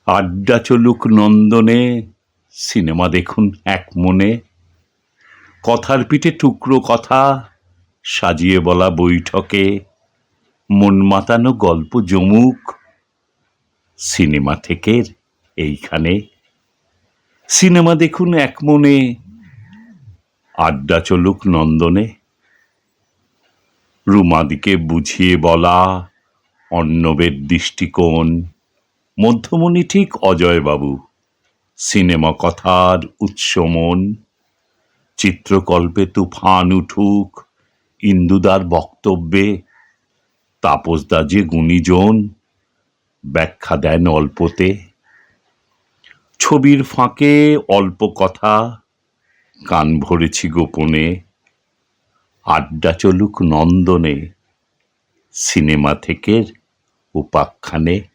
আড্ডা চলুক নন্দনে, সিনেমা দেখুন এক মনে। কথার পিঠে টুকরো কথা, সাজিয়ে বলা বৈঠকে, মন মাতানো গল্প জমুক সিনেমা থেকে এইখানে। সিনেমা দেখুন এক মনে, আড্ডা চলুক নন্দনে। রুমাদিকে বুঝিয়ে বলা অর্ণবের দৃষ্টিকোণ, মধ্যমণি ঠিক অজয়বাবু, সিনেমা কথার উৎস মন। চিত্রকল্পে তুফান উঠুক ইন্দুদার বক্তব্যে, তাপসদা যে গুণীজন, ব্যাখ্যা দেন অল্পতে। ছবির ফাঁকে অল্প কথা, কান ভরেছি গোপনে। আড্ডা চলুক নন্দনে, সিনেমা থেকে উপাখ্যানে।